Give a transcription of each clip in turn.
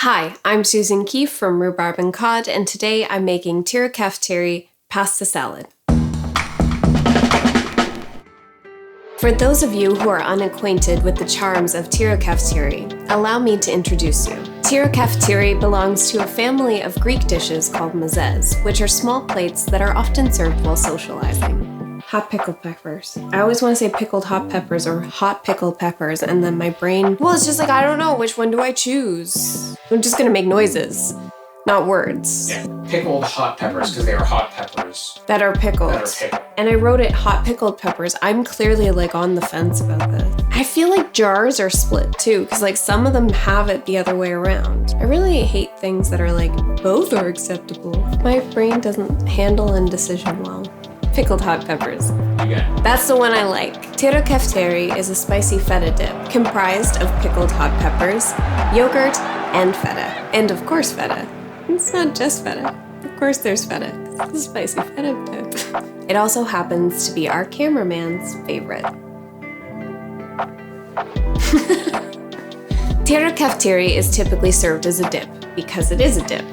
Hi, I'm Susan Keefe from Rhubarb and Cod, and today I'm making Tira cafetiere pasta salad. For those of you who are unacquainted with the charms of Tira cafetiere, allow me to introduce you. Tira cafetiere belongs to a family of Greek dishes called mezes, which are small plates that are often served while socializing. Hot pickled peppers. I always want to say pickled hot peppers or hot pickled peppers, and then my brain, it's just like, I don't know, which one do I choose? I'm just gonna make noises, not words. Yeah, pickled hot peppers, because they are hot peppers. That are pickled. And I wrote it hot pickled peppers. I'm clearly on the fence about this. I feel like jars are split too, because some of them have it the other way around. I really hate things that are both are acceptable. My brain doesn't handle indecision well. Pickled hot peppers. You got it. That's the one I like. Tira cafetiere is a spicy feta dip comprised of pickled hot peppers, yogurt, and feta. And of course feta. It's not just feta. Of course there's feta. It's a spicy feta dip. It also happens to be our cameraman's favorite. Tira cafetiere is typically served as a dip because it is a dip.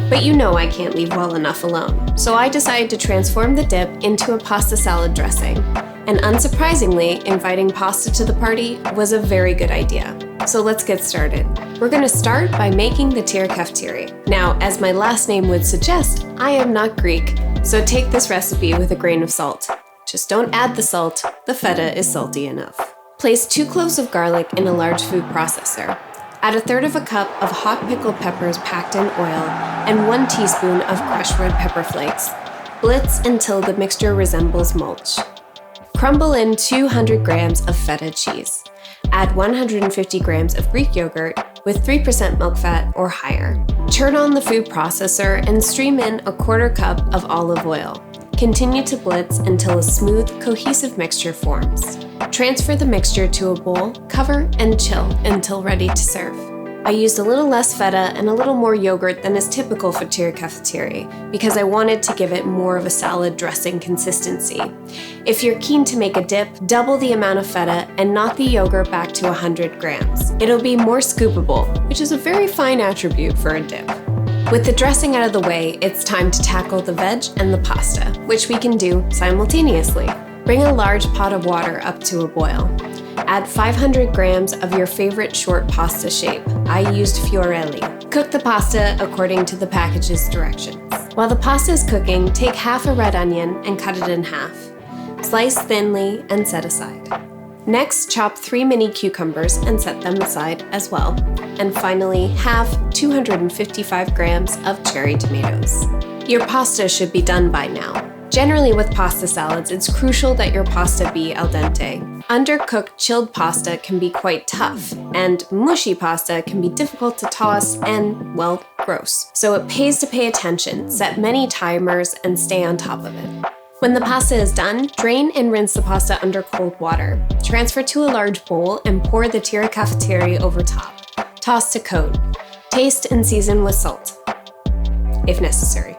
But you know I can't leave well enough alone, so I decided to transform the dip into a pasta salad dressing. And unsurprisingly, inviting pasta to the party was a very good idea. So let's get started. We're going to start by making the Tira cafetiere. Now, as my last name would suggest, I am not Greek, so take this recipe with a grain of salt. Just don't add the salt, the feta is salty enough. Place 2 cloves of garlic in a large food processor. Add 1/3 cup of hot pickled peppers packed in oil and 1 teaspoon of crushed red pepper flakes. Blitz until the mixture resembles mulch. Crumble in 200 grams of feta cheese. Add 150 grams of Greek yogurt with 3% milk fat or higher. Turn on the food processor and stream in 1/4 cup of olive oil. Continue to blitz until a smooth, cohesive mixture forms. Transfer the mixture to a bowl, cover, and chill until ready to serve. I used a little less feta and a little more yogurt than is typical for Tira cafetiere because I wanted to give it more of a salad dressing consistency. If you're keen to make a dip, double the amount of feta and knock the yogurt back to 100 grams. It'll be more scoopable, which is a very fine attribute for a dip. With the dressing out of the way, it's time to tackle the veg and the pasta, which we can do simultaneously. Bring a large pot of water up to a boil. Add 500 grams of your favorite short pasta shape. I used Fiorelli. Cook the pasta according to the package's directions. While the pasta is cooking, take half a red onion and cut it in half. Slice thinly and set aside. Next, chop 3 mini cucumbers and set them aside as well. And finally, have 255 grams of cherry tomatoes. Your pasta should be done by now. Generally with pasta salads, it's crucial that your pasta be al dente. Undercooked chilled pasta can be quite tough, and mushy pasta can be difficult to toss and, gross. So it pays to pay attention, set many timers, and stay on top of it. When the pasta is done, drain and rinse the pasta under cold water. Transfer to a large bowl and pour the Tira cafetiere over top. Toss to coat. Taste and season with salt, if necessary.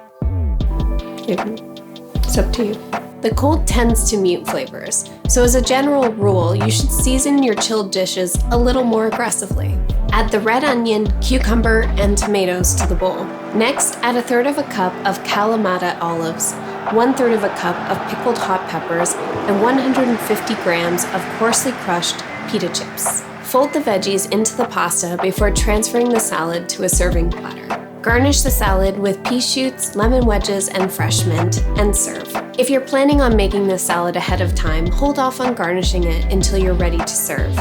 It's up to you. The cold tends to mute flavors, so as a general rule, you should season your chilled dishes a little more aggressively. Add the red onion, cucumber, and tomatoes to the bowl. Next, add 1/3 cup of Kalamata olives, 1/3 cup of pickled hot peppers, and 150 grams of coarsely crushed pita chips. Fold the veggies into the pasta before transferring the salad to a serving platter. Garnish the salad with pea shoots, lemon wedges, and fresh mint, and serve. If you're planning on making this salad ahead of time, hold off on garnishing it until you're ready to serve.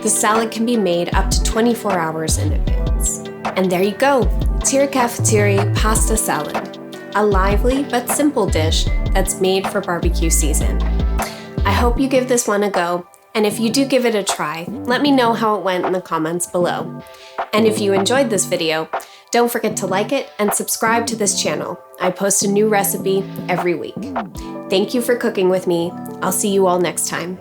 The salad can be made up to 24 hours in advance. And there you go, Tira cafetiere pasta salad. A lively but simple dish that's made for barbecue season. I hope you give this one a go, and if you do give it a try, let me know how it went in the comments below. And if you enjoyed this video, don't forget to like it and subscribe to this channel. I post a new recipe every week. Thank you for cooking with me. I'll see you all next time.